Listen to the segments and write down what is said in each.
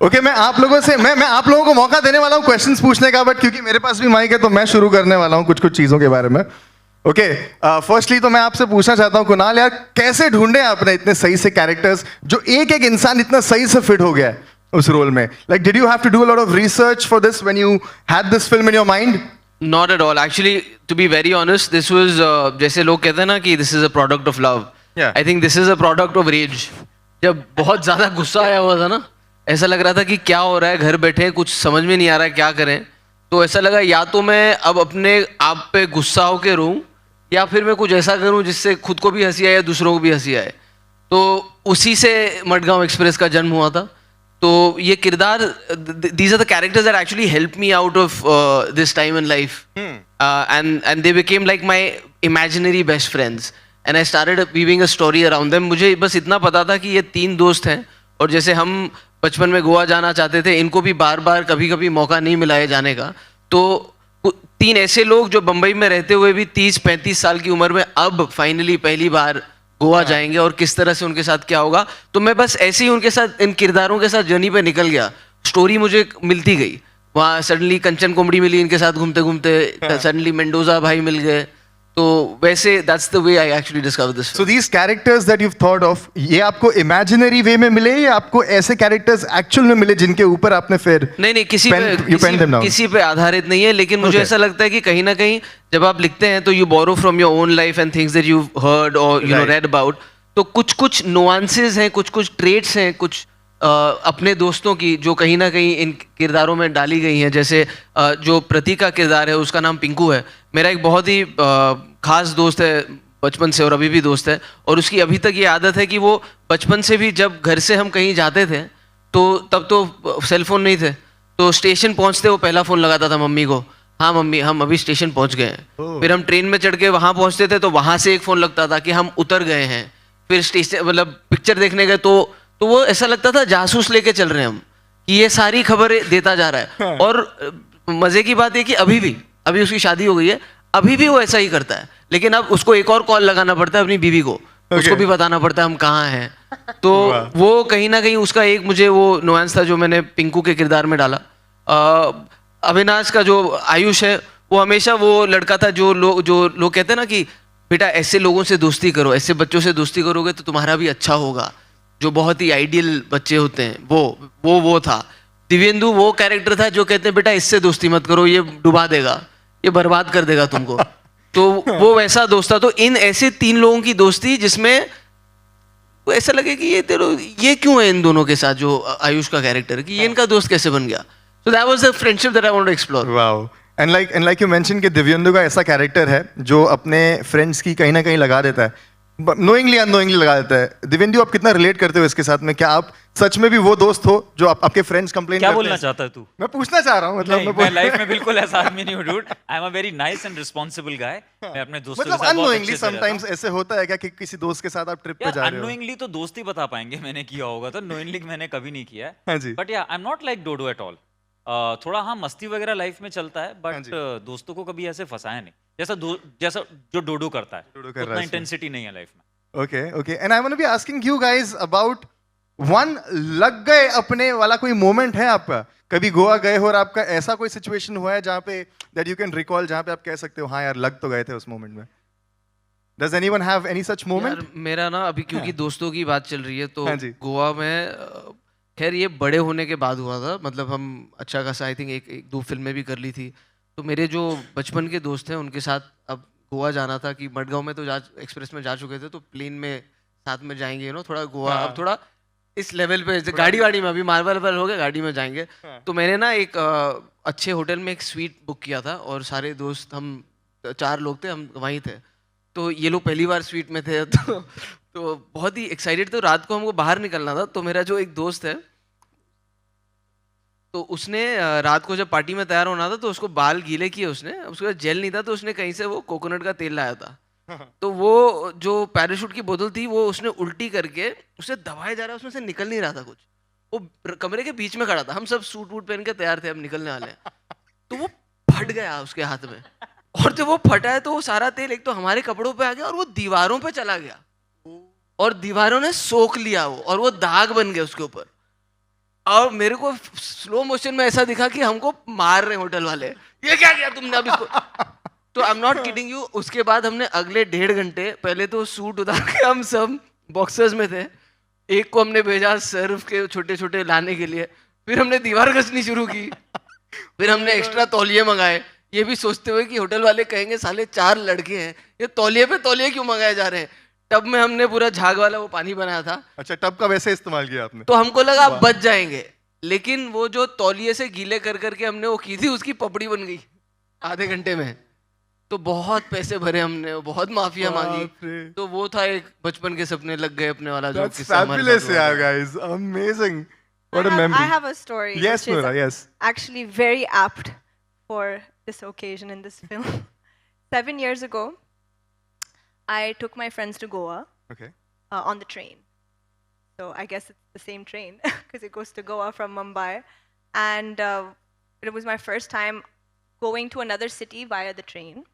Okay मैं आप लोगों से मैं आप लोगों को मौका देने वाला हूँ क्वेश्चंस पूछने का, बट क्योंकि मेरे पास भी माइक है तो मैं शुरू करने वाला हूँ कुछ कुछ चीज़ों के बारे में। ओके फर्स्टली तो मैं आपसे पूछना चाहता हूँ कुणाल यार, कैसे ढूंढे आपने इतने सही से कैरेक्टर्स जो एक एक इंसान इतना सही से फिट हो गया है उस रोल में? Like did you have to do a lot of research for this when you had this film in your mind? Not at all. Actually, to be very honest, this was जैसे लोग कहते हैं ना कि this is a product of love. Yeah. I think this is a product of rage. जब बहुत ज़्यादा गुस्सा आया हुआ था ना, ऐसा लग रहा था कि क्या हो रहा है, घर बैठे कुछ समझ में नहीं आ रहा है क्या करें। तो ऐसा लगा या तो मैं अब अपने आप पे गुस्सा होके रहूं या फिर मैं कुछ ऐसा करूं जिससे खुद को भी हंसी आए या दूसरों को भी हंसी आए। तो उसी से मडगांव एक्सप्रेस का जन्म हुआ था। तो ये किरदार, these are the characters that actually helped me out of this time in life, and they became like my imaginary best friends, and I started weaving a story around them. मुझे बस इतना पता था कि ये तीन दोस्त हैं और जैसे हम बचपन में गोवा जाना चाहते थे, इनको भी बार बार कभी कभी मौका नहीं मिला है जाने का। तो तीन ऐसे लोग जो बम्बई में रहते हुए भी 30-35 साल की उम्र में अब फाइनली पहली बार गोवा जाएंगे और किस तरह से उनके साथ क्या होगा। तो मैं बस ऐसे ही उनके साथ, इन किरदारों के साथ जर्नी पे निकल गया। स्टोरी मुझे मिलती गई, वहाँ सडनली कंचन कोमड़ी मिली इनके साथ घूमते घूमते, सडनली मेंडोजा भाई मिल गए। तो वैसे that's the way I actually discovered this. So these characters that you thought of, ये आपको इमेजिनरी वे में मिले या आपको ऐसे कैरेक्टर्स एक्चुअल में मिले जिनके ऊपर आपने फिर नहीं किसी पे आधारित नहीं है, लेकिन मुझे ऐसा लगता है कि कहीं ना कहीं जब आप लिखते हैं तो you borrow from your own life and things that you heard और यू नो रेड अबाउट। तो कुछ कुछ नुआंसेस हैं, कुछ कुछ ट्रेट्स हैं, कुछ अपने दोस्तों की जो कहीं ना कहीं इन किरदारों में डाली गई हैं। जैसे जो प्रतीक का किरदार है उसका नाम पिंकू है, मेरा एक बहुत ही खास दोस्त है बचपन से और अभी भी दोस्त है। और उसकी अभी तक ये आदत है कि वो बचपन से भी जब घर से हम कहीं जाते थे तो तब तो सेल फोन नहीं थे, तो स्टेशन पहुंचते वो पहला फ़ोन लगाता था मम्मी को, हाँ मम्मी हम अभी स्टेशन पहुंच गए हैं। फिर हम ट्रेन में चढ़ के वहाँ पहुँचते थे तो वहाँ से एक फ़ोन लगता था कि हम उतर गए हैं। फिर स्टेशन मतलब पिक्चर देखने गए तो वो ऐसा लगता था जासूस लेके चल रहे हैं हम, कि ये सारी खबरें देता जा रहा है। और मज़े की बात है कि अभी उसकी शादी हो गई है, अभी भी वो ऐसा ही करता है, लेकिन अब उसको एक और कॉल लगाना पड़ता है अपनी बीवी को, उसको भी बताना पड़ता है हम कहाँ हैं। तो वो कहीं ना कहीं उसका एक मुझे वो नुआंस था जो मैंने पिंकू के किरदार में डाला। अविनाश का जो आयुष है वो हमेशा वो लड़का था जो लोग कहते हैं ना कि बेटा ऐसे लोगों से दोस्ती करो, ऐसे बच्चों से दोस्ती करोगे तो तुम्हारा भी अच्छा होगा, जो बहुत ही आइडियल बच्चे होते हैं वो था। दिव्येंदु वो कैरेक्टर था जो कहते हैं बेटा इससे दोस्ती मत करो, ये डुबा देगा, ये बर्बाद कर देगा तुमको। तो वो वैसा दोस्त था। तो इन ऐसे तीन लोगों की दोस्ती जिसमें वो ऐसा लगे कि ये क्यों है इन दोनों के साथ, जो आयुष का कैरेक्टर, कि ये इनका दोस्त कैसे बन गया। So that was the friendship that I wanted to explore. Wow. And like you mentioned कि दिव्येंदु का ऐसा कैरेक्टर है जो अपने फ्रेंड्स की कहीं ना कहीं लगा देता है, नोइंगली अननोइंगली लगा देता है। दिव्येंदु आप कितना रिलेट करते हो इसके साथ में? क्या आप सच में भी वो दोस्त हो जो आपके फ्रेंड्स कंप्लेन करते हैं? क्या बोलना चाहता है तू? मैं पूछना चाह रहा हूँ, मतलब मैं लाइफ में बिल्कुल ऐसा आदमी नहीं हूँ dude. I am a very nice and responsible guy. मैं अपने दोस्तों के साथ बहुत अननोइंगली समटाइम्स ऐसे होता है क्या कि किसी दोस्त के साथ आप ट्रिप पे जा रहे हो? अननोइंगली तो दोस्ती बता पाएंगे मैंने किया होगा, तो नोइंगली मैंने कभी नहीं किया है। हाँ जी। But yeah I am not like Dodo at all. थोड़ा हाँ मस्ती वगैरह लाइफ में चलता है, बट दोस्तों को कभी ऐसे फंसाया नहीं जैसा जो डोडो करता है। उतना इंटेंसिटी नहीं है लाइफ में। Okay. And I want to be asking you guys about one लग गए अपने वाला कोई मोमेंट है आपका? कभी गोवा गए हो और आपका ऐसा कोई सिचुएशन हुआ है जहाँ पे that you can recall, जहाँ पे आप कह सकते हो हाँ यार लग तो गए थे उस मोमेंट में? Does anyone have any such moment? यार मेरा ना अभी क्योंकि दोस्तों की बात चल रही है तो गोवा में, खैर ये बड़े होने के बाद हुआ था, मतलब हम अच्छा खासा आई थिंक एक दो फिल्में भी कर ली थी। तो मेरे जो बचपन के दोस्त हैं उनके साथ अब गोवा जाना था, कि मडगांव में तो एक्सप्रेस में जा चुके थे, तो प्लेन में साथ में जाएंगे थोड़ा गोवा। अब थोड़ा इस लेवल पे गाड़ी वाड़ी में, अभी मार्बल हो गया, गाड़ी में जाएंगे। तो मैंने ना एक अच्छे होटल में एक स्वीट बुक किया था और सारे दोस्त, हम 4 लोग थे, हम वहीं थे। तो ये लोग पहली बार स्वीट में थे तो बहुत ही एक्साइटेड थे। रात को हमको बाहर निकलना था, तो मेरा जो एक दोस्त है तो उसने रात को जब पार्टी में तैयार होना था तो उसको बाल गीले किए उसने, उसके बाद जेल नहीं था तो उसने कहीं से वो कोकोनट का तेल लाया था। तो वो जो पैराशूट की बोतल थी वो उसने उल्टी करके उसे दबाया जा रहा है, उसमें से निकल नहीं रहा था कुछ। वो कमरे के बीच में खड़ा था, हम सब सूट वूट पहन के तैयार थे, अब निकलने वाले हैं। तो वो फट गया उसके हाथ में, और जब वो फटा है तो वो सारा तेल एक तो हमारे कपड़ों पे आ गया और वो दीवारों पे चला गया और दीवारों ने सोख लिया वो, और वो दाग बन गए उसके ऊपर। और मेरे को स्लो मोशन में ऐसा दिखा कि हमको मार रहे हैं होटल वाले, ये क्या किया तुमने अब इसको। तो आई एम नॉट किडिंग यू, उसके बाद हमने अगले 1.5 घंटे, पहले तो सूट उतार के हम सब बॉक्सर्स में थे, एक को हमने भेजा सर्फ के छोटे छोटे लाने के लिए, फिर हमने दीवार घसनी शुरू की, फिर हमने एक्स्ट्रा तौलिए मंगाए, ये भी सोचते हुए कि होटल वाले कहेंगे साले 4 लड़के हैं, ये तौलिए पे तौलिए क्यों मंगाए जा रहे हैं। टब में हमने पूरा झाग वाला वो पानी बनाया था। अच्छा, टब का वैसे इस्तेमाल किया आपने? तो हमको लगा अब बच जाएंगे, लेकिन वो जो तौलिए से गीले कर करके हमने वो की थी, उसकी पपड़ी बन गई आधे घंटे में। तो बहुत पैसे भरे हमने, बहुत माफिया मांगी। तो वो था एक बचपन के सपने लग गए अपने वाला जो That's किस्सा हमारे साथ fabulous, हुआ yeah, था। guys. Amazing. What a memory. I have a story. Yes, which is Noora, yes. actually very apt for this occasion in this film. 7 years ago, I took my friends to Goa Okay. on the train. So I guess it's the same train because it goes to Goa from Mumbai. And it was my first time going to another city via the train.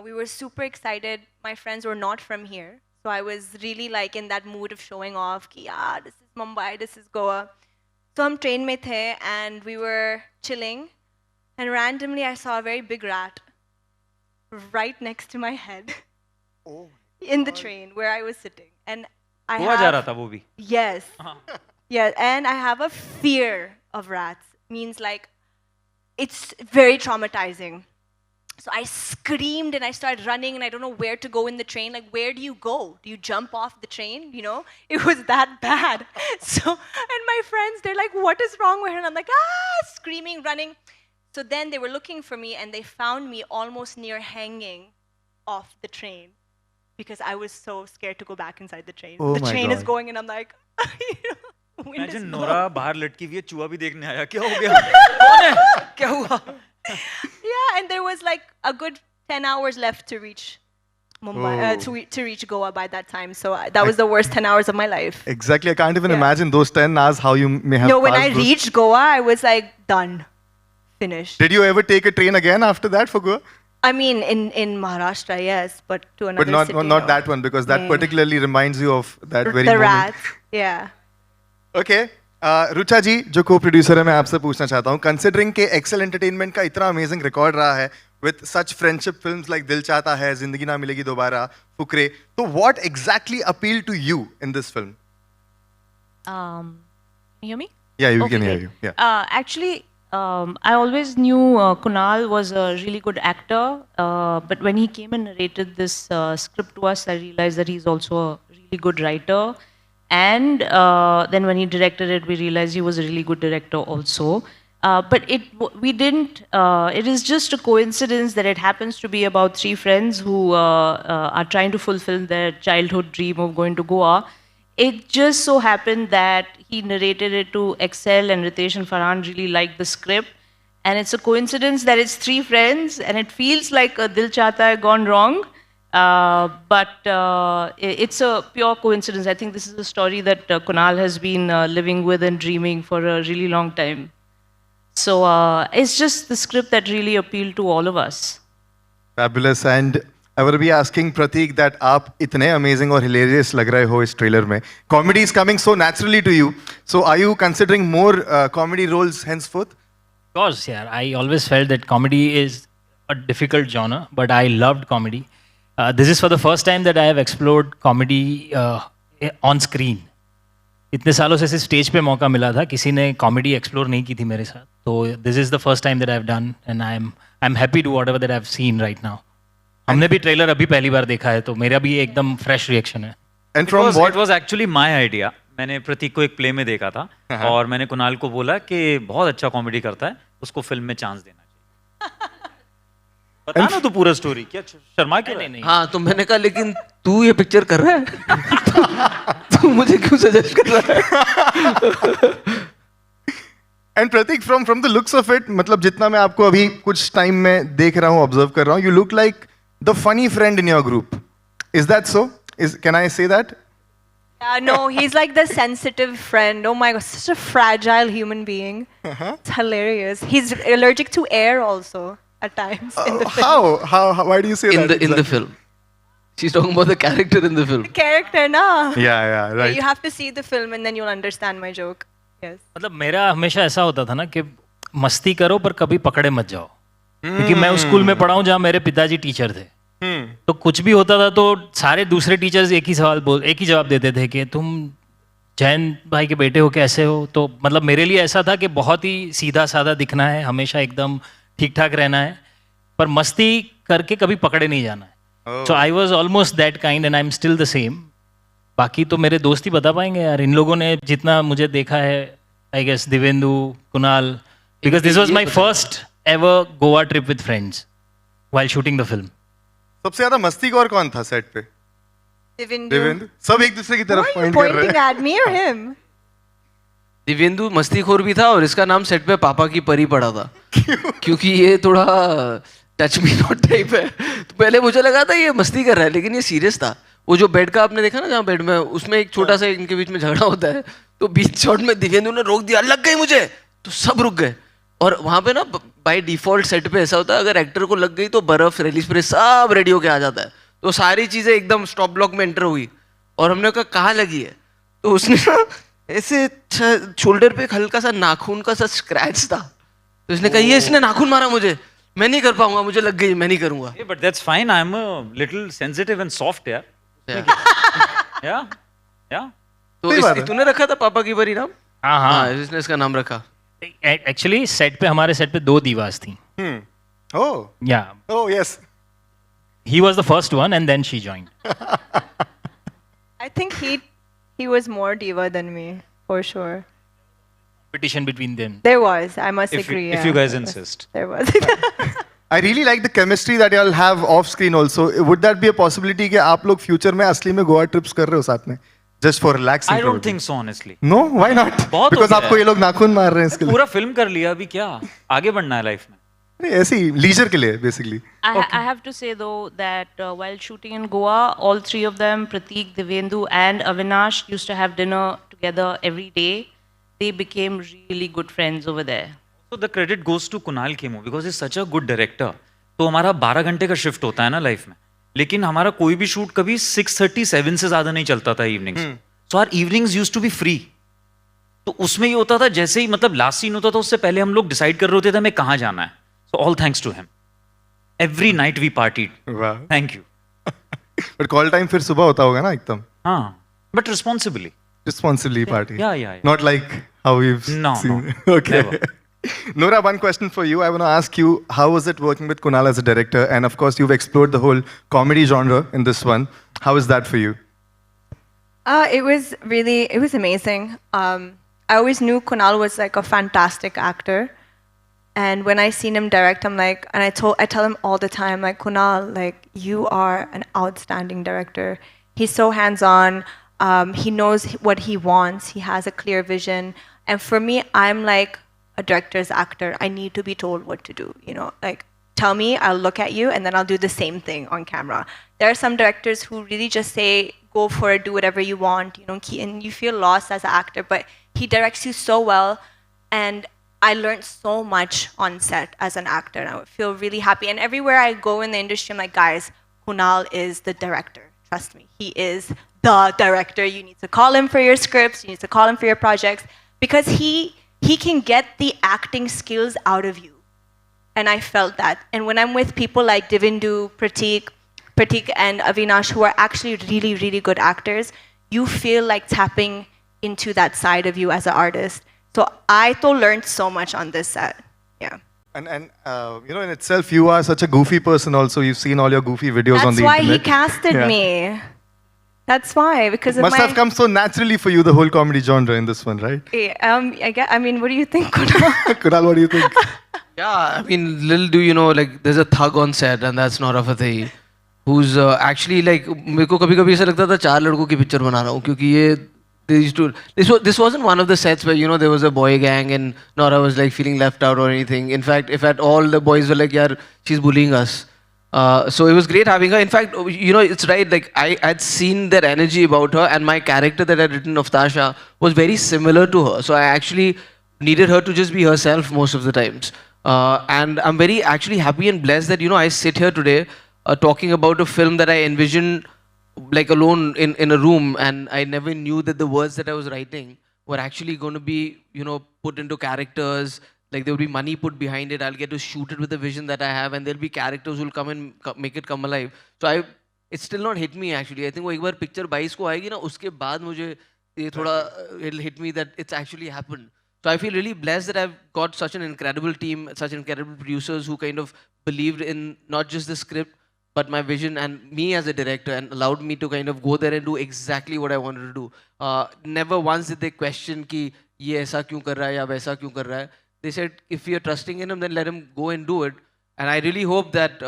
We were super excited. My friends were not from here. So I was really like in that mood of showing off ki, yeah, this is Mumbai, this is Goa. So hum train mein the and we were chilling and randomly I saw a very big rat right next to my head in the train where I was sitting. And I Goa जा रहा have, था वो भी। yes, yeah, and I have a fear of rats. Means like it's very traumatizing. So I screamed and I started running and I don't know where to go in the train. Like, where do you go? Do you jump off the train? You know, it was that bad. So, and my friends, they're like, what is wrong with her? And I'm like, screaming, running. So then they were looking for me and they found me almost near hanging off the train because I was so scared to go back inside the train. Oh The my train is God. going and I'm like, wind is Imagine blowing. Nora बाहर लटकी हुई है, चूहा भी देखने आया, क्या हो गया? कौन है? क्या हुआ? Yeah, and there was like a good 10 hours left to reach Mumbai, Oh. to reach Goa by that time. So that was the worst 10 hours of my life. Exactly. I can't even Yeah. imagine those 10 hours how you may have No, when I passed those. reached Goa, I was like done, finished. Did you ever take a train again after that for Goa? I mean, in Maharashtra, yes, but to another But not city, not no. that one because that Yeah. particularly reminds you of that very The moment. rats, yeah. Okay Rucha ji जो को producer है, मैं आपसे पूछना चाहता हूँ, considering के Excel entertainment का इतना अमेजिंग रिकॉर्ड रहा है with such friendship films like Dil Chahta Hai, Zindagi Na Milegi Dobara, Fukrey, तो what exactly appeal to you in this film? Can you hear me? या you Okay, can hear great. You, या Actually, I always knew Kunal was a really good actor, but when he came and narrated this script to us, I realized that he's also a really good writer. And then when he directed it, we realized he was a really good director also. But we didn't. It is just a coincidence that it happens to be about 3 friends who are trying to fulfill their childhood dream of going to Goa. It just so happened that he narrated it to Excel and Ritesh and Farhan really liked the script. And it's a coincidence that it's 3 friends and it feels like a Dil Chahta Hai gone wrong. But it's a pure coincidence. I think this is a story that Kunal has been living with and dreaming for a really long time. So it's just the script that really appealed to all of us. Fabulous. And I will be asking Prateek that आप इतने amazing और hilarious लग रहे हो इस trailer में, comedy is coming so naturally to you, so are you considering more comedy roles henceforth? Of course, yeah. I always felt that comedy is a difficult genre, but I loved comedy. This is for the first time that I have explored comedy on screen. इतने सालों से सिर्फ stage पे मौका मिला था, किसी ने कॉमेडी एक्सप्लोर नहीं की थी मेरे साथ. तो this is the first time that I have done and I am happy to whatever that I have seen right now. हमने भी ट्रेलर अभी पहली बार देखा है, तो मेरा भी एकदम फ्रेश रिएक्शन है. And from it what was actually my idea. मैंने प्रतीक को एक प्ले में देखा था और मैंने कुणाल को बोला कि बहुत अच्छा कॉमेडी करता है, उसको फिल्म में चांस देना चाहिए. बता ना तू पूरा स्टोरी. क्या शर्मा क्यों नहीं है? नहीं हाँ, तो मैंने कहा लेकिन तू ये पिक्चर कर रहा है तू मुझे क्यों सजेस्ट कर रहा है? And Prateek from the looks of it, मतलब जितना मैं आपको अभी कुछ टाइम में देख रहा हूँ, ऑब्जर्व कर रहा हूँ, you look like the funny friend in your group. Is that so? Can I say that? No, he's like the sensitive friend. Oh my god, such a fragile human being. It's hilarious. He's allergic to air also at times in the film. How? Why do you say that? In the film, she's talking about the character in the film. Character, na? Yeah, Yeah, right. you have to see the film and then you'll understand my joke. Yes. मतलब मेरा हमेशा ऐसा होता था ना कि मस्ती करो पर कभी पकड़े मत जाओ, क्योंकि मैं उस स्कूल में पढ़ा हूँ जहाँ मेरे पिताजी टीचर थे। तो कुछ भी होता था तो सारे दूसरे टीचर्स एक ही जवाब देते थे कि तुम जैन भाई के बेटे हो, कैसे हो। तो मतलब मेरे लिए ऐसा था कि बहुत ही सीधा साधा दिखना है, हमेशा एकदम ठीक ठाक रहना है, पर मस्ती करके कभी पकड़े नहीं जाना है। So I was almost that kind and I am still the same. बाकी तो मेरे दोस्त ही बता पाएंगे यार, इन लोगों ने जितना मुझे देखा है, I guess Divyendu, Kunal, because this was my first ever Goa trip with friends while shooting the film. सबसे ज्यादा मस्तीखोर कौन था सेट पे? देवेंद्र। सब एक दूसरे की Why तरफ are you पॉइंट कर रहे pointing हैं। at me or him? Dibyendu मस्तीखोर भी था और इसका नाम सेट पे पापा की परी पड़ा था। क्योंकि ये थोड़ा टच मी नॉट टाइप है। तो पहले मुझे लगा था ये मस्ती कर रहा है, लेकिन ये सीरियस था। वो जो बेड का आपने देखा ना, जहाँ बेड में उसमें एक छोटा सा इनके बीच में झगड़ा होता है, तो बीच शॉट में दिव्येंदु ने रोक दिया, लग गई मुझे, तो सब रुक गए। और वहाँ पे ना बाय डिफॉल्ट सेट पे ऐसा होता है, अगर एक्टर को लग गई तो बर्फ, रेली स्प्रे सब रेडी होके आ जाता है। तो सारी चीजें एकदम स्टॉप ब्लॉक में एंटर हुई और हमने कहा कहाँ लगी है, तो उसने ना ऐसे शोल्डर पे एक हल्का सा नाखून का सा स्क्रैच था, तो इसने कहा ये इसने नाखून मारा मुझे, मैं नहीं कर पाऊंगा, मुझे लग गई, मैं नहीं करूंगा। But that's fine, I am a little sensitive and soft यार। या तो तूने रखा था पापा की परी नाम? हाँ हाँ, इसने इसका नाम रखा। एक्चुअली सेट पे, हमारे सेट पे 2 दीवास थी। ओह या oh yes. he was the first one and then she joined. I think he was more diva than me, for sure. Competition between them. There was, I must If agree. you guys insist. There was. I really like the chemistry that y'all have off screen also. Would that be a possibility कि आप लोग future में असली में Goa trips कर रहे हो साथ में, just for relaxing? I don't think so honestly. No, why not? बहुत हो Because गया आपको है। ये लोग नाखून मार रहे हैं इसके लिए। पूरा फिल्म कर लिया, अभी क्या आगे बढ़ना है लाइफ में। नहीं, ऐसे ही लीजर के लिए basically. I have to say though that while shooting in Goa, all 3 of them, Prateek, Divendu, and Avinash, used to have dinner together every day. They became really good friends over there. So the credit goes to Kunal Khemu because he's such a good director. तो हमारा 12 घंटे का shift होता है ना life में, लेकिन हमारा कोई भी शूट कभी 6:30 7 से ज्यादा नहीं चलता था evenings. So our evenings used to be free. तो उसमें ये होता था, जैसे ही मतलब लास्ट सीन होता था उससे पहले हम लोग डिसाइड कर रहे होते थे हमें कहाँ जाना है। So all thanks to him, every night we partied. वाह। Thank you. But call time फिर सुबह होता होगा ना एकदम? हाँ, but responsibly. Responsibly party. Yeah. Not like how we've No, seen. no, Okay. never. Nora, one question for you. I want to ask you, how was it working with Kunal as a director? And of course, you've explored the whole comedy genre in this one. How is that for you? It was amazing. I always knew Kunal was like a fantastic actor. And when I seen him direct, I'm like, and I tell him all the time, like, Kunal, like, you are an outstanding director. He's so hands-on. He knows what he wants. He has a clear vision. And for me, I'm like a director's actor. I need to be told what to do. You know, like, tell me, I'll look at you, and then I'll do the same thing on camera. There are some directors who really just say, go for it, do whatever you want, you know, and you feel lost as an actor. But he directs you so well, and I learned so much on set as an actor, and I would feel really happy. And everywhere I go in the industry, I'm like, guys, Kunal is the director. Trust me, he is the director. You need to call him for your scripts. You need to call him for your projects, because he can get the acting skills out of you. And I felt that. And when I'm with people like Divendu, Prateek and Avinash, who are actually really, really good actors, you feel like tapping into that side of you as an artist. So I learned so much on this set. Yeah. And you know, in itself, you are such a goofy person also. You've seen all your goofy videos on That's the why he internet. casted Yeah. me. That's why, because of Must my... have come so naturally for you, the whole comedy genre in this one, right? I mean, what do you think, Kunal? Kunal, what do you think? Yeah, I mean, little do you know, like, there's a thug on set, and that's not of a thing, who's actually like, मेरे को कभी-कभी ऐसा लगता था 4 लड़कों की picture बना रहा हूँ, क्योंकि ये this wasn't one of the sets where, you know, there was a boy gang and Nora was like feeling left out or anything. In fact, if at all the boys were like, yaar, she's bullying us. So it was great having her. In fact, you know, it's right, like I had seen that energy about her, and my character that I'd written of Tasha was very similar to her. So I actually needed her to just be herself most of the times. And I'm very actually happy and blessed that, you know, I sit here today talking about a film that I envisioned like alone in a room, and I never knew that the words that I was writing who are actually going to be, you know, put into characters. Like there will be money put behind it. I'll get to shoot it with the vision that I have, and there'll be characters who'll come and make it come alive. So it's still not hit me actually. I think वो एक बार picture 22 को आएगी ना, उसके बाद मुझे ये थोड़ा it'll hit me that it's actually happened. So I feel really blessed that I've got such an incredible team, such incredible producers who kind of believed in not just the script, but my vision and me as a director, and allowed me to kind of go there and do exactly what I wanted to do. Never once did they question कि ये ऐसा क्यों कर रहा है या वैसा क्यों कर रहा है. They said if you're trusting in him, then let him go and do it. And I really hope that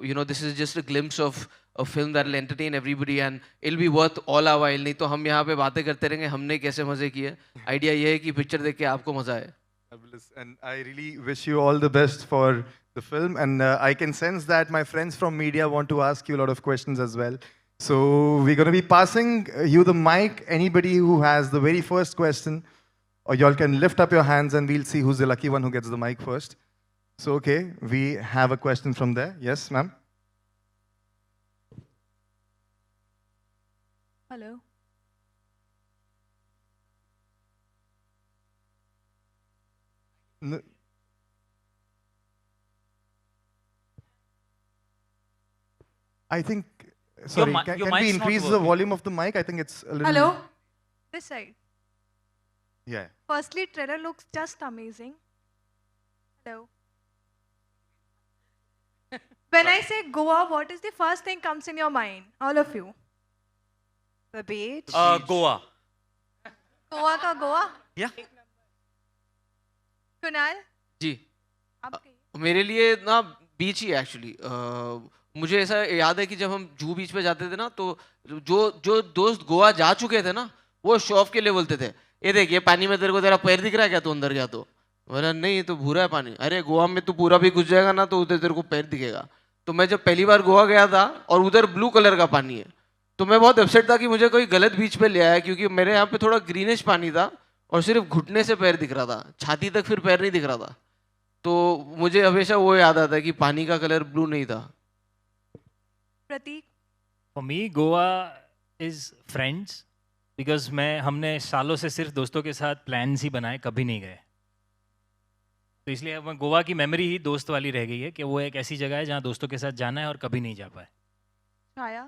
you know, this is just a glimpse of a film that will entertain everybody and it'll be worth all our while. नहीं तो हम यहाँ पे बातें करते रहेंगे हमने कैसे मजे किए. आइडिया ये है कि पिक्चर देख के आपको मजा आए. Fabulous. And I really wish you all the best for the film. And I can sense that my friends from media want to ask you a lot of questions as well. So we're going to be passing you the mic. Anybody who has the very first question, or y'all can lift up your hands and we'll see who's the lucky one who gets the mic first. So, okay, we have a question from there. Yes, ma'am. Hello. N- I think, sorry, mi- can your we mic's not increase the working. volume of the mic? I think it's a little... Hello. This side. Yeah. Firstly, trailer looks just amazing. Hello. When I say Goa, what is the first thing comes in your mind? All of you. The beach. Goa. Goa ka Goa? Yeah. Kunal? जी. आप कहिए. मेरे लिए ना बीच ही actually. मुझे ऐसा याद है कि जब हम जूहू बीच पे जाते थे ना, तो जो जो दोस्त गोवा जा चुके थे ना, वो शो ऑफ के लिए बोलते थे, ये देख ये पानी में तेरे को तेरा पैर दिख रहा है क्या, तू अंदर गया तो. बोला नहीं, ये तो भूरा है पानी. अरे गोवा में तू पूरा भी घुस जाएगा ना तो उधर तेरे को पैर दिखेगा. तो मैं जब पहली बार गोवा गया था और उधर ब्लू कलर का पानी है, तो मैं बहुत अपसेट था कि मुझे कोई गलत बीच पे ले आया, क्योंकि मेरे यहाँ पे थोड़ा ग्रीनिश पानी था और सिर्फ घुटने से पैर दिख रहा था, छाती तक फिर पैर नहीं दिख रहा था. तो मुझे हमेशा वो याद आता है कि पानी का कलर ब्लू नहीं था. Prateek? For me, Goa is friends because हमने सालों से सिर्फ दोस्तों के साथ प्लान्स ही बनाए, कभी नहीं गए. तो इसलिए अब गोवा की मेमोरी ही दोस्त वाली रह गई है कि वो एक ऐसी जगह है जहाँ दोस्तों के साथ जाना है और कभी नहीं जा पाए. Chaya?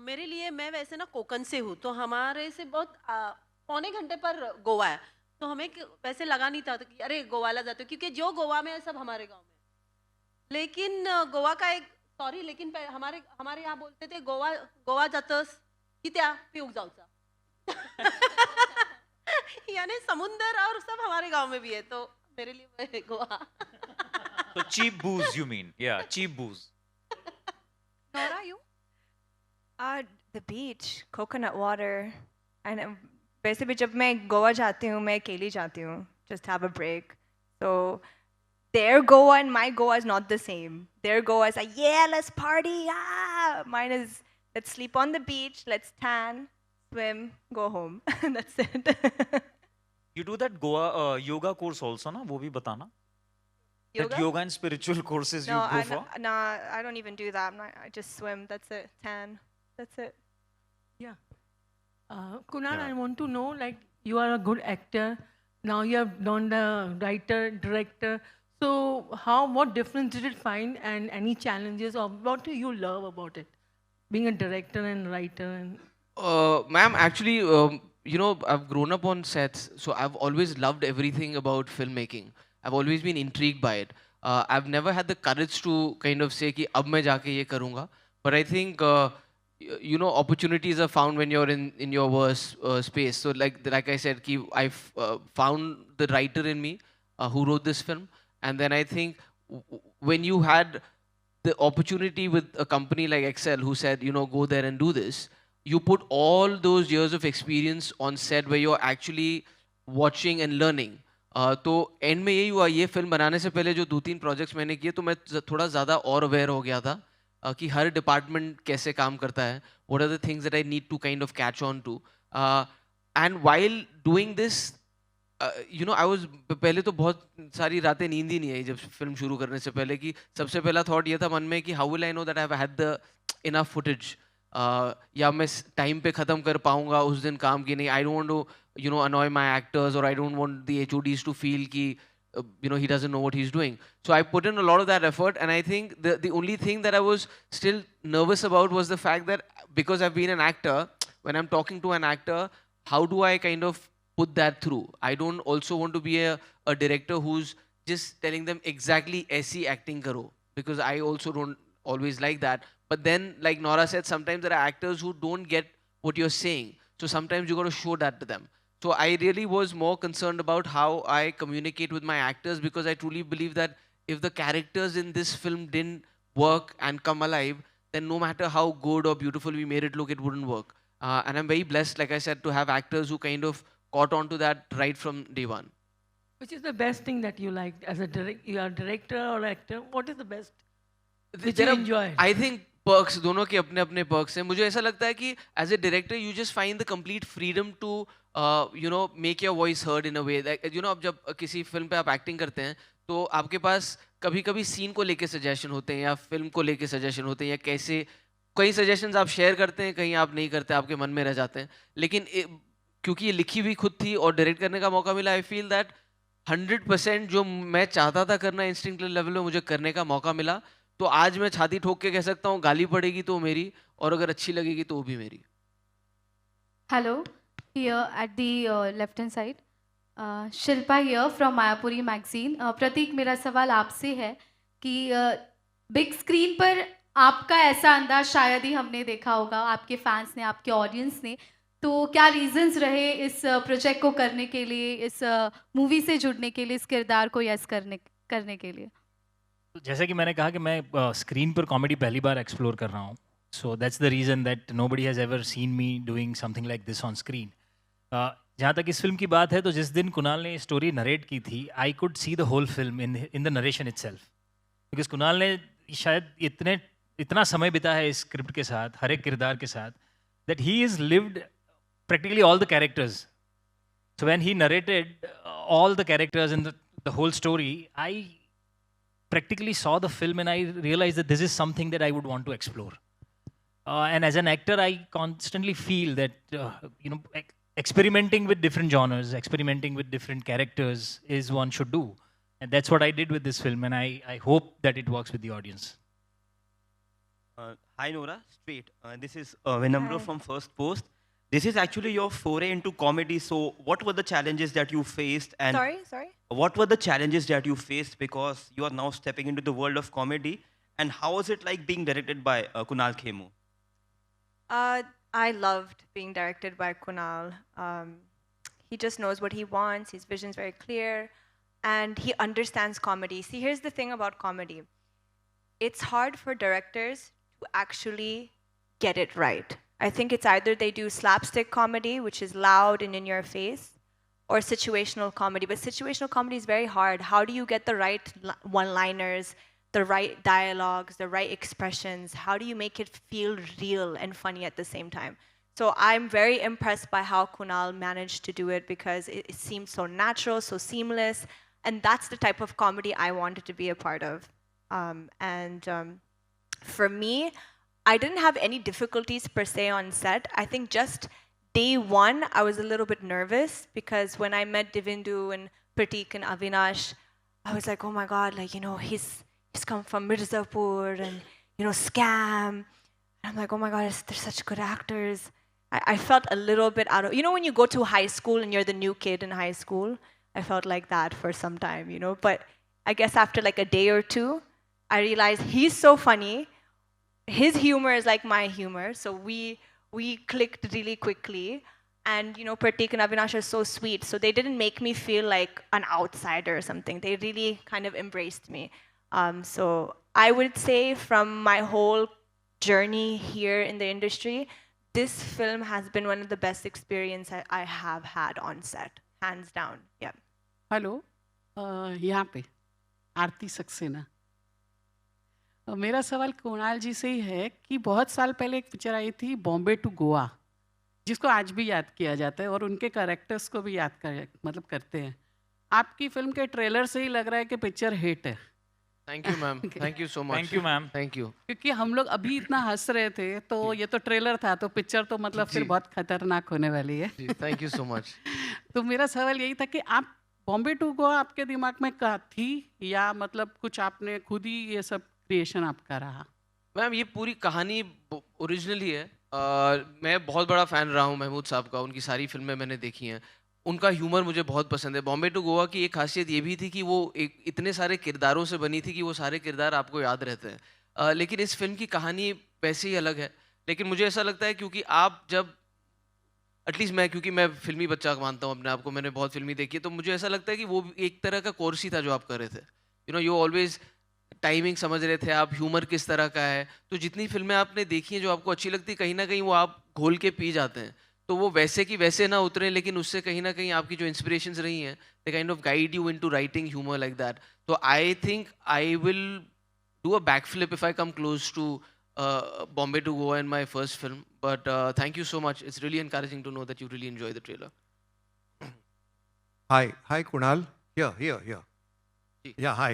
मेरे लिए, मैं वैसे ना कोकन से हूँ, तो हमारे से बहुत पौने घंटे पर गोवा है, तो हमें वैसे लगा नहीं था कि अरे गोवाला जाते हो, क्योंकि जो गोवा में है सब हमारे गांव में. लेकिन गोवा का एक सॉरी, लेकिन हमारे यहाँ बोलते थे गोवा जातस की त्या पिऊक जाऊचा. यानी समुंदर और सब हमारे गांव में भी है, तो मेरे लिए वो है Goa. So cheap booze, you mean? Yeah, cheap booze. Nora, you? The beach, coconut water, and वैसे भी जब मैं गोवा जाती हूँ मैं अकेली जाती हूँ, just have a break. So their Goa and my Goa is not the same. Their Goa is like, yeah, let's party, ah. Mine is, let's sleep on the beach, let's tan, swim, go home. That's it. You do that Goa yoga course also, na? वो भी बताना. That yoga and spiritual courses you go for. No, I don't even do that. I just swim. That's it. Tan. That's it. Yeah. Kunal, I want to know, like, you are a good actor. Now you have done the writer, director. So what difference did it find, and any challenges, or what do you love about it? Being a director and writer and... Ma'am, actually, you know, I've grown up on sets, so I've always loved everything about filmmaking. I've always been intrigued by it. I've never had the courage to kind of say कि अब मैं जाके ये करूँगा. But I think you know, opportunities are found when you're in your worst space. So like I said, I found the writer in me who wrote this film, and then I think when you had the opportunity with a company like Excel who said, you know, go there and do this, you put all those years of experience on set where you're actually watching and learning. तो and में यही हुआ, ये film बनाने से पहले जो 2-3 projects मैंने किए, तो मैं थोड़ा ज़्यादा और अवेयर हो गया था कि हर डिपार्टमेंट कैसे काम करता है, what are the things that I need to kind of catch on to. And while doing this, you know, I was, पहले तो बहुत सारी रातें नींद ही नहीं आई जब फिल्म शुरू करने से पहले, कि सबसे पहला थॉट ये था मन में कि how will I know that I have had the enough footage. या मैं टाइम पे ख़त्म कर पाऊंगा उस दिन काम की नहीं. I don't want to annoy my actors, or I don't want the HODs to feel ki he doesn't know what he's doing. So I put in a lot of that effort, and I think the only thing that I was still nervous about was the fact that because I've been an actor, when I'm talking to an actor, how do I kind of put that through? I don't also want to be a director who's just telling them exactly aisi acting karo, because I also don't always like that. But then, like Nora said, sometimes there are actors who don't get what you're saying. So sometimes you got to show that to them. So I really was more concerned about how I communicate with my actors, because I truly believe that if the characters in this film didn't work and come alive, then no matter how good or beautiful we made it look, it wouldn't work. And I'm very blessed, like I said, to have actors who kind of caught on to that right from day one. Which is the best thing that you liked as a you are director or actor? What is the best which you enjoy? I think perks, दोनों के अपने अपने perks हैं. मुझे ऐसा लगता है कि as a director you just find the complete freedom to make your voice heard in a way that अब जब किसी फिल्म पे आप एक्टिंग करते हैं तो आपके पास कभी कभी सीन को लेके सजेशन होते हैं या फिल्म को लेके सजेशन होते हैं, या कैसे कई सजेशंस आप शेयर करते हैं, कहीं आप नहीं करते, आपके मन में रह जाते हैं. लेकिन क्योंकि ये लिखी हुई खुद थी और डायरेक्ट करने का मौका मिला, आई फील दैट 100% जो मैं चाहता था करना इंस्टिंक्टिव लेवल में मुझे करने का मौका मिला. तो आज मैं छाती ठोक के कह सकता हूँ गाली पड़ेगी तो मेरी, और अगर अच्छी लगेगी तो वो भी मेरी. Hello, here at the left hand side. Shilpa here from Mayapuri magazine. प्रतीक, मेरा सवाल आपसे है कि बिग स्क्रीन पर आपका ऐसा अंदाज शायद ही हमने देखा होगा, आपके फैंस ने, आपके ऑडियंस ने. तो क्या रीजंस रहे इस प्रोजेक्ट को करने के लिए, इस मूवी से जुड़ने के लिए, इस किरदार को यस करने के लिए? जैसे कि मैंने कहा कि मैं स्क्रीन पर कॉमेडी पहली बार एक्सप्लोर कर रहा हूँ. So that's the reason that nobody has ever seen me doing something like this on screen. जहाँ तक इस फिल्म की बात है, तो जिस दिन कुणाल ने स्टोरी नरेट की थी, I could see the whole film in the narration itself. Because Kunal ने शायद इतना समय बिता है इस स्क्रिप्ट के साथ, हर एक किरदार के साथ, that he is lived practically all the characters. So when he narrated all the characters and the whole story, I practically saw the film and I realized that this is something that I would want to explore. And as an actor, I constantly feel that experimenting with different genres, experimenting with different characters is one should do. And that's what I did with this film, and I hope that it works with the audience. Hi Nora, straight. This is Vinamra from First Post. This is actually your foray into comedy. So what were the challenges that you faced? And Sorry? what were the challenges that you faced, because you are now stepping into the world of comedy? And how was it like being directed by Kunal Khemu? I loved being directed by Kunal. He just knows what he wants. His vision's very clear. And he understands comedy. See, here's the thing about comedy. It's hard for directors to actually get it right. I think it's either they do slapstick comedy, which is loud and in your face, or situational comedy. But situational comedy is very hard. How do you get the right one-liners, the right dialogues, the right expressions? How do you make it feel real and funny at the same time? So I'm very impressed by how Kunal managed to do it, because it seems so natural, so seamless. And that's the type of comedy I wanted to be a part of. For me, I didn't have any difficulties per se on set. I think just day one, I was a little bit nervous, because when I met Divindu and Pratik and Avinash, I was like, oh my God, he's come from Mirzapur and, Scam. And I'm like, oh my God, they're such good actors. I felt a little bit out of, when you go to high school and you're the new kid in high school, I felt like that for some time, But I guess after like a day or two, I realized he's so funny. His humor is like my humor, so we clicked really quickly. And Pratik and Avinash are so sweet, so they didn't make me feel like an outsider or something. They really kind of embraced me. So I would say from my whole journey here in the industry, this film has been one of the best experiences I have had on set, hands down. Yeah. Hello, यहाँ पे आरती सक्सेना. मेरा सवाल कुणाल जी से ही है कि बहुत साल पहले एक पिक्चर आई थी बॉम्बे टू गोवा, जिसको आज भी याद किया जाता है और उनके कैरेक्टर्स को भी याद करते हैं. आपकी फिल्म के ट्रेलर से ही लग रहा है कि पिक्चर हिट है. Thank you ma'am, thank you so much. Thank you ma'am. Thank you. क्योंकि हम लोग अभी इतना हंस रहे थे, तो ये तो ट्रेलर था, तो पिक्चर तो मतलब फिर जी। बहुत खतरनाक होने वाली है। जी, थैंक यू सो मच। तो मेरा सवाल यही था कि आप बॉम्बे टू गोवा आपके दिमाग में थी, या मतलब कुछ आपने खुद ही ये सब क्रिएशन आपका रहा? मैम ये पूरी कहानी ओरिजिनली है। मैं बहुत बड़ा फ़ैन रहा हूँ महमूद साहब का, उनकी सारी फिल्में मैंने देखी हैं। उनका ह्यूमर मुझे बहुत पसंद है। बॉम्बे टू गोवा की एक खासियत ये भी थी कि वो एक इतने सारे किरदारों से बनी थी कि वो सारे किरदार आपको याद रहते हैं। लेकिन इस फिल्म की कहानी वैसे ही अलग है। लेकिन मुझे ऐसा लगता है क्योंकि आप जब एटलीस्ट मैं, क्योंकि मैं फ़िल्मी बच्चा मानता हूँ अपने आप को, मैंने बहुत फ़िल्मी देखी है, तो मुझे ऐसा लगता है कि वो भी एक तरह का कोर्स ही था जो आप कर रहे थे। You know, you always timing समझ रहे थे आप, ह्यूमर किस तरह का है। तो जितनी फिल्में आपने देखी हैं जो आपको अच्छी लगती, कहीं ना कहीं वो आप घोल के पी जाते हैं। तो वो वैसे की वैसे ना उतरे, लेकिन उससे कहीं ना कहीं आपकी जो इंस्पिरेशंस रही हैं, they kind of guide you into writing humour like that. तो I think I will do a back flip if I come close to Bombay to Goa in my first film. But thank you so much. It's really encouraging to know that you really enjoy the trailer. Hi, Kunal. Here. Yeah, hi.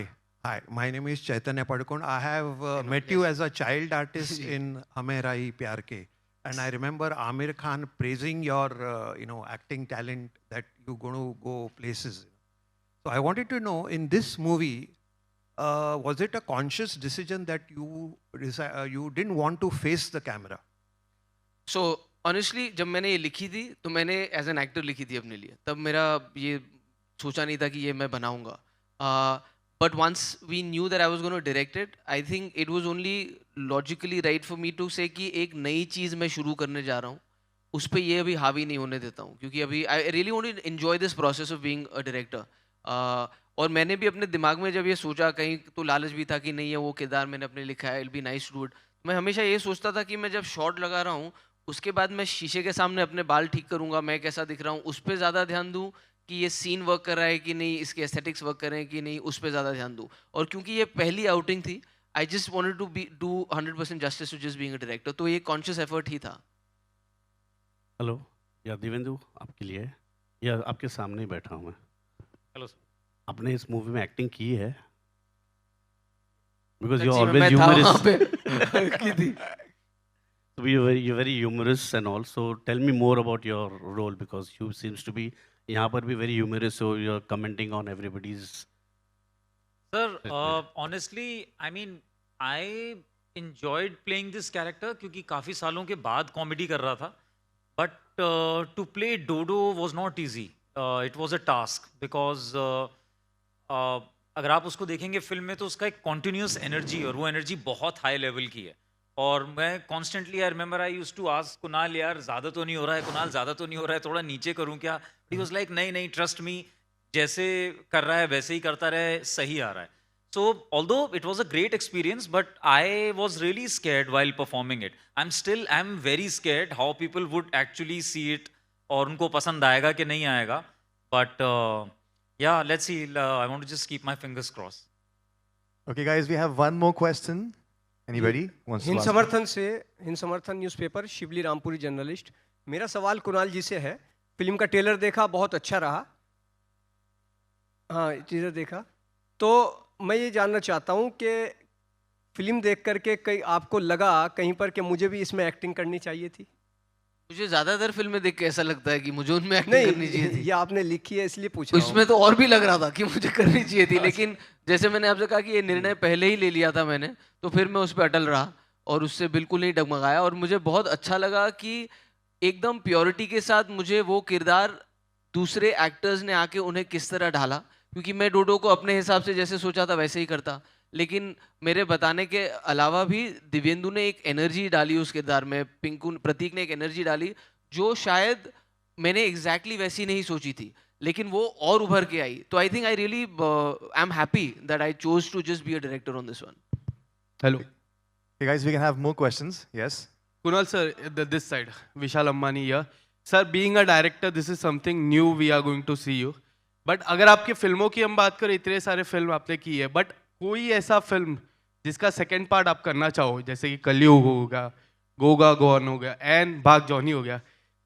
My name is Chaitanya Padukone. I have met you as a child artist in Hame Rahi Pyar Ke, and I remember Amir Khan praising your, acting talent, that you're going to go places. So I wanted to know, in this movie, was it a conscious decision that you didn't want to face the camera? So honestly, जब मैंने ये लिखी थी तो मैंने as an actor लिखी थी अपने लिए। तब मेरा ये सोचा नहीं था कि ये मैं बनाऊंगा। But once we knew that I was gonna direct it, I think it was only logically right for me to say कि एक नई चीज़ मैं शुरू करने जा रहा हूँ, उस पर ये अभी हावी नहीं होने देता हूँ। क्योंकि अभी I really want to enjoy this process of being a director. और मैंने भी अपने दिमाग में जब ये सोचा, कहीं तो लालच भी था कि नहीं है वो किरदार मैंने अपने लिखा है, it be nice to do it. मैं हमेशा ये सोचता था कि मैं जब शॉट लगा रहा हूँ, उसके बाद मैं शीशे के सामने अपने बाल ठीक करूँगा, मैं कैसा दिख रहा हूँ, उस पर ज़्यादा ध्यान दूँ कि ये सीन वर्क कर रहा है कि नहीं, इसके एस्थेटिक्स वर्क कर रहे हैं कि नहीं, उस पर ज़्यादा ध्यान दूँ। और क्योंकि ये पहली आउटिंग थी, आई जस्ट वॉन्टेड टू डू 100% justice to just being a director. तो ये कॉन्शियस एफर्ट ही था। हेलो, या दिवेंदु आपके लिए, या आपके सामने ही बैठा हूँ मैं। Hello sir. आपने इस मूवी में एक्टिंग की है? Because you're सच्ची में always मैं था humorous. वहाँ पे की थी। So you're very humorous, and also tell me more about your role, because you seems to be यहाँ पर भी very humorous, so you're commenting on everybody's. Sir honestly, I mean, I enjoyed playing this character क्योंकि काफ़ी सालों के बाद comedy कर रहा था, but to play Dodo was not easy. It was a task because अगर आप उसको देखेंगे फिल्म में तो उसका एक कॉन्टिन्यूस एनर्जी, और वो एनर्जी बहुत हाई लेवल की है। और मैं constantly, I remember I used to ask Kunal, यार ज़्यादा तो नहीं हो रहा है, कुणाल ज़्यादा तो नहीं हो रहा है, थोड़ा नीचे करूँ क्या? ही वाज लाइक नहीं, ट्रस्ट मी, जैसे कर रहा है वैसे ही करता रहे, सही आ रहा है। So although it was a great experience, but I was really scared while performing it. I'm very scared how people would actually see it, और उनको पसंद आएगा कि नहीं आएगा। But yeah, let's see. I want to just keep my fingers crossed. Okay, guys, we have one more question. Anybody wants to Hind ask? समर्थन से, हिंद समर्थन न्यूज़पेपर, शिवली रामपुरी जर्नलिस्ट। मेरा सवाल कुणाल जी से है। फिल्म का ट्रेलर देखा, बहुत अच्छा रहा। हाँ, टीजर देखा। तो मैं ये जानना चाहता हूँ कि फिल्म देख करके कहीं आपको लगा कहीं पर कि मुझे भी इसमें एक्टिंग करनी चाहिए थी? मुझे ज़्यादातर फिल्में देख के ऐसा लगता है कि मुझे उनमें एक्टिंग करनी चाहिए थी। ये आपने लिखी है इसलिए पूछ रहा हूँ। उसमें तो और भी लग रहा था कि मुझे करनी चाहिए थी, लेकिन जैसे मैंने आपसे कहा कि ये निर्णय पहले ही ले लिया था मैंने, तो फिर मैं उस पर अटल रहा और उससे बिल्कुल नहीं डगमगाया। और मुझे बहुत अच्छा लगा कि एकदम प्योरिटी के साथ मुझे वो किरदार दूसरे एक्टर्स ने आके उन्हें किस तरह ढाला, क्योंकि मैं डोडो को अपने हिसाब से जैसे सोचा था वैसे ही करता, लेकिन मेरे बताने के अलावा भी दिव्येंदु ने एक एनर्जी डाली उस किरदार में, प्रतीक ने एक एनर्जी डाली जो शायद मैंने एग्जैक्टली वैसी नहीं सोची थी, लेकिन वो और उभर के आई। तो I think I really I am happy that I chose to just be a director on this one. Hello. Hey guys, we can have more questions. Yes. Kunal sir, this side, Vishal Ambani here. Sir, being a director, this is something new we are going to see you. But अगर आपकी फिल्मों की हम बात करें, इतने सारे film आपने की है, बट कोई ऐसा फिल्म जिसका सेकंड पार्ट आप करना चाहो, जैसे कि कलयुग हो गया, गोगा गोवन हो गया, एंड भाग जॉनी हो गया,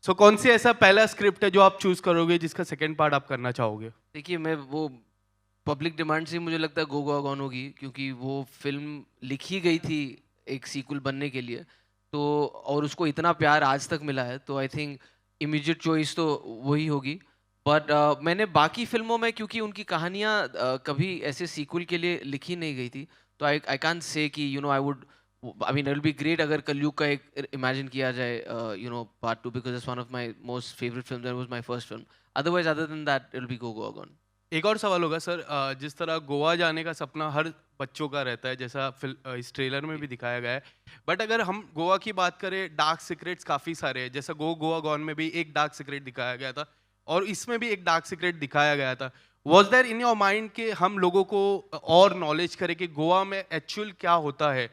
सो कौन सी ऐसा पहला स्क्रिप्ट है जो आप चूज करोगे जिसका सेकंड पार्ट आप करना चाहोगे? देखिए, मैं वो पब्लिक डिमांड से मुझे लगता है गो गोवा गॉन होगी, क्योंकि वो फिल्म लिखी गई थी एक सीक्वल बनने के लिए, तो और उसको इतना प्यार आज तक मिला है, तो आई थिंक इमीडिएट चॉइस तो वही होगी। बट मैंने बाकी फिल्मों में, क्योंकि उनकी कहानियाँ कभी ऐसे सीक्वल के लिए लिखी नहीं गई थी, तो आई कांट से कि I would, I mean it will be great अगर कलयुग का एक इमेजिन किया जाए part 2, because it's one of my most favourite film, that was my first film. Otherwise other than that it will be go Goa gone. एक और सवाल होगा सर, जिस तरह गोवा जाने का सपना हर बच्चों का रहता है, जैसा इस ट्रेलर में भी दिखाया गया है, बट अगर हम गोवा की बात करें, डार्क सीक्रेट्स काफ़ी सारे हैं, जैसा गोवा गॉन में भी एक डार्क सीक्रेट दिखाया गया था और इसमें भी एक डार्क सीक्रेट दिखाया गया था। Was there in your mind कि हम लोगों को और नॉलेज करें कि गोवा में एक्चुअल क्या होता है?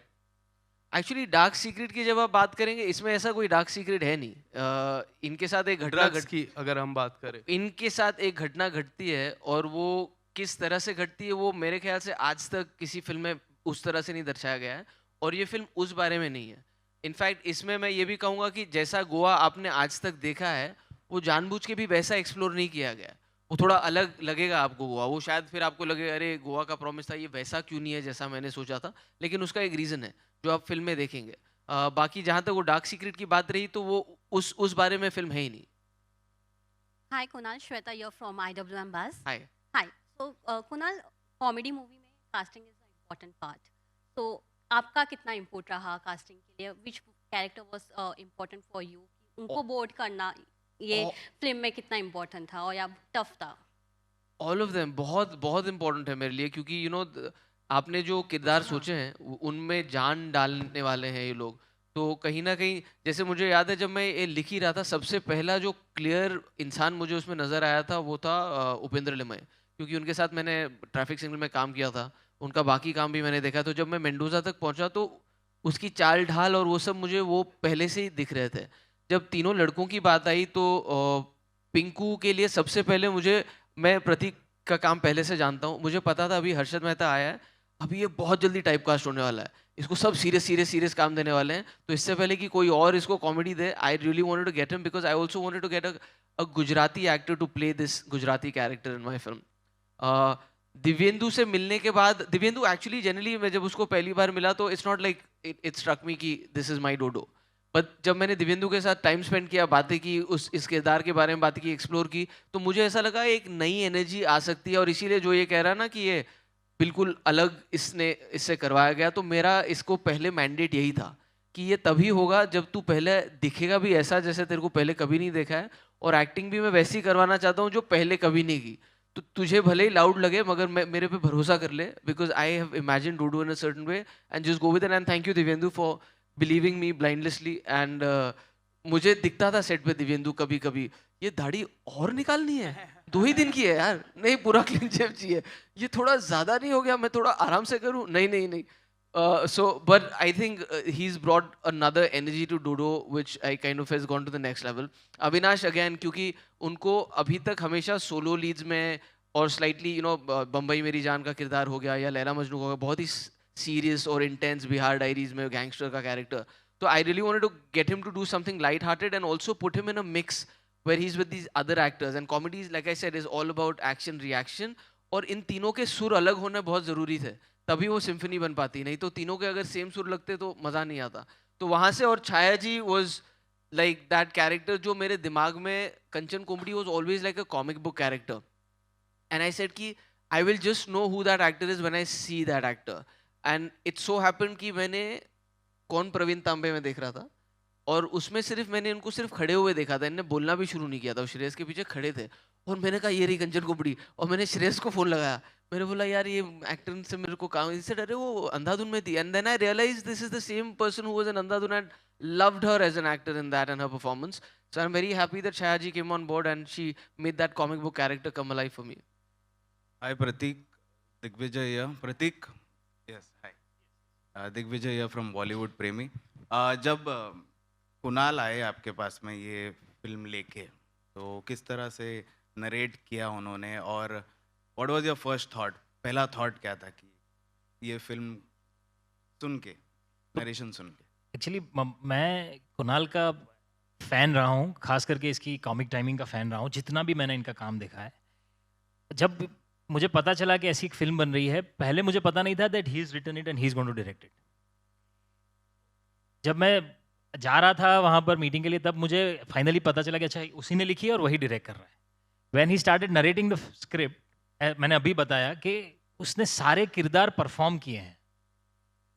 एक्चुअली डार्क सीक्रेट की जब आप बात करेंगे, इसमें ऐसा कोई डार्क सीक्रेट है नहीं। इनके साथ एक घटना की अगर हम बात करें, इनके साथ एक घटना घटती है, और वो किस तरह से घटती है वो मेरे ख्याल से आज तक किसी फिल्म में उस तरह से नहीं दर्शाया गया है, और ये फिल्म उस बारे में नहीं है। इनफैक्ट इसमें मैं ये भी कहूँगा कि जैसा गोवा आपने आज तक देखा है, वो जानबूझ के भी वैसा एक्सप्लोर नहीं किया गया। वो थोड़ा अलग लगेगा आपको गोवा, वो शायद फिर आपको लगे अरे गोवा का प्रॉमिस था, ये वैसा क्यों नहीं है जैसा मैंने सोचा था, लेकिन उसका एक रीज़न है जो आप फिल्म में देखेंगे। बाकी जहाँ तक वो डार्क सीक्रेट की बात रही, तो वो उस बारे में फिल्म है ही नहीं। Hi Kunal, Shweta here from IWM Buzz. Hi. Hi. So Kunal, comedy movie में casting is a important part. तो आपका कितना इम्पोर्ट रहा कास्टिंग के लिए? Which character was important for you? उनको बोर्ड करना ये फिल्म में कितना इम्पोर्टेंट था और या टफ था? ऑल ऑफ देम बहुत बहुत इम्पोर्टेंट है मेरे लिए, क्योंकि आपने जो किरदार सोचे हैं उनमें जान डालने वाले हैं ये लोग। तो कहीं ना कहीं, जैसे मुझे याद है जब मैं ये लिख ही रहा था, सबसे पहला जो क्लियर इंसान मुझे उसमें नज़र आया था वो था उपेंद्र लिमय, क्योंकि उनके साथ मैंने ट्रैफिक सिग्नल में काम किया था, उनका बाकी काम भी मैंने देखा। तो जब मैं मेंडोजा तक पहुंचा तो उसकी चाल ढाल और वो सब मुझे वो पहले से ही दिख रहे थे। जब तीनों लड़कों की बात आई तो पिंकू के लिए सबसे पहले मैं प्रतीक का काम पहले से जानता हूँ, मुझे पता था अभी हर्षद मेहता आया है, अभी ये बहुत जल्दी टाइप कास्ट होने वाला है, इसको सब सीरियस काम देने वाले हैं, तो इससे पहले कि कोई और इसको कॉमेडी दे, I really wanted to get him because I also wanted to get a Gujarati actor to play this Gujarati character in my film. Divyendu से मिलने के बाद, दिव्येंदु एक्चुअली जनरली मैं जब उसको पहली बार मिला तो it's not like it struck me कि this is my dodo, but जब मैंने दिव्येंदु के साथ टाइम स्पेंड किया, बातें की, इस किरदार के बारे में बातें की, एक्सप्लोर की, तो मुझे ऐसा लगा एक नई एनर्जी आ सकती है। और इसीलिए जो ये कह रहा ना कि ये बिल्कुल अलग इससे करवाया गया, तो मेरा इसको पहले मैंडेट यही था कि ये तभी होगा जब तू पहले दिखेगा भी ऐसा जैसे तेरे को पहले कभी नहीं देखा है, और एक्टिंग भी मैं वैसी ही करवाना चाहता हूँ जो पहले कभी नहीं की। तो तुझे भले ही लाउड लगे मगर मेरे पे भरोसा कर ले, because I have imagine Dodo in a certain way and just go with it. And thank you Divyendu for believing me blindlessly. And मुझे दिखता था सेट पे दिव्येंदु कभी कभी, ये दाढ़ी और निकालनी है, 2 ही दिन की है यार, नहीं पूरा क्लीन शेव चाहिए, ये थोड़ा ज़्यादा नहीं हो गया, मैं थोड़ा आराम से करूँ, नहीं। So but I think he's brought another energy to Dodo which I kind of has gone to the next level. Avinash again, क्योंकि उनको अभी तक हमेशा सोलो लीड्स में और स्लाइटली बम्बई मेरी जान का किरदार हो गया या लैला मजनू हो गया, बहुत ही सीरियस और इंटेंस बिहार डायरीज में गैंगस्टर का कैरेक्टर, तो I really wanted to get him to do something light hearted and also put him in a mix where he's with these other actors. And comedies, like I said, is all about action reaction, और इन तीनों के सुर अलग होने बहुत ज़रूरी थे, तभी वो सिम्फनी बन पाती, नहीं तो तीनों के अगर सेम सुर लगते तो मज़ा नहीं आता। तो वहाँ से, और Chhaya ji was like that character जो मेरे दिमाग में, Kanchan Komdi was always like a comic book character, and I said कि I will just know who that actor is when I see that actor. And it so happened कि मैंने कौन प्रवीण तांबे में देख रहा था, और उसमें मैंने उनको सिर्फ खड़े हुए देखा था, इन्हें बोलना भी शुरू नहीं किया था, श्रेयस के पीछे खड़े थे, और मैंने कहा ये रही कंचन कोमड़ी, और मैंने श्रेयस को फ़ोन लगाया, मैंने बोला यार ये एक्टर से मेरे को काम, इससे डरे वो अंधाधुन में थी, and then I realise this is the same person who was in Andhadhun and loved her as an actor in that and her performance. So I'm very happy that Shaya ji came on board and she made that comic book character come alive for me. Hi Pratik, Digvijay here. Pratik, yes, hi. Digvijay here from Bollywood Premi. जब कुणाल आए आपके पास में ये film लेके, तो किस तरह से नरेट किया उन्होंने, और what was your first thought, पहला थॉट क्या था कि ये फिल्म सुन के, नरेशन सुन के? एक्चुअली मैं कुणाल का फ़ैन रहा हूँ, खास करके इसकी कॉमिक टाइमिंग का फ़ैन रहा हूँ, जितना भी मैंने इनका काम देखा है। जब मुझे पता चला कि ऐसी एक फिल्म बन रही है, पहले मुझे पता नहीं था that he is written it and he is going to direct it. जब मैं जा रहा था वहाँ पर मीटिंग के लिए, तब मुझे फाइनली पता चला कि अच्छा उसी ने लिखी है और वही डायरेक्ट कर रहा है। When he started narrating the script, मैंने अभी बताया कि उसने सारे किरदार परफॉर्म किए हैं।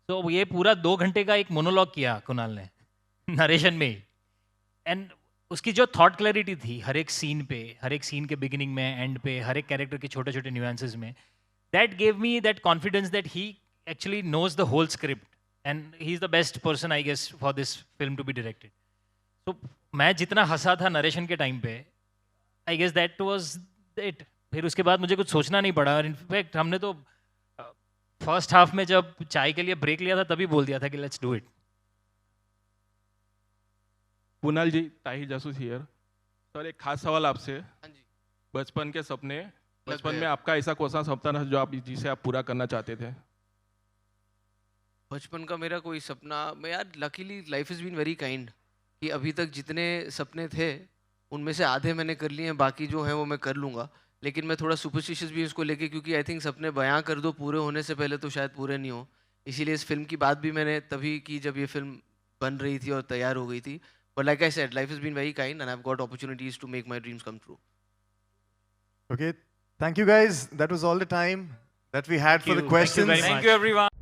तो ये पूरा 2 घंटे का एक मोनोलॉग किया कुणाल ने नरेशन में, एंड उसकी जो थॉट क्लैरिटी थी हर एक सीन पे, हर एक सीन के बिगिनिंग में, एंड पे, हर एक कैरेक्टर के छोटे छोटे न्यूएंसेस में, that gave me that confidence that he actually knows the whole script and he is the best person I guess for this film to be directed. तो मैं जितना हंसा था नरेशन के टाइम पे, I guess that was it. फिर उसके बाद मुझे कुछ सोचना नहीं पड़ा, और इनफैक्ट हमने तो फर्स्ट हाफ में जब चाय के लिए ब्रेक लिया था तभी बोल दिया था कि लेट्स डू इट। कुणाल जी, ताहिर जासूस हियर। सर एक खास सवाल आपसे। बचपन के सपने, बचपन में आपका ऐसा कौन सा सपना था जो आप जिसे आप पूरा करना चाहते थे? बचपन का मेरा कोई सपना, मैं यार luckily life is been very kind कि अभी तक जितने सपने थे उनमें से आधे मैंने कर लिए हैं, बाकी जो हैं वो मैं कर लूँगा। लेकिन मैं थोड़ा सुपरस्टिशियस भी इसको लेके, क्योंकि आई थिंक सपने बयां कर दो पूरे होने से पहले तो शायद पूरे नहीं हो। इसीलिए इस फिल्म की बात भी मैंने तभी की जब ये फिल्म बन रही थी और तैयार हो गई थी। But like I said, life is been very kind and I have got opportunities to make my dreams come true. Okay, thank you guys. That was all the time that we had for the questions. Thank you everyone.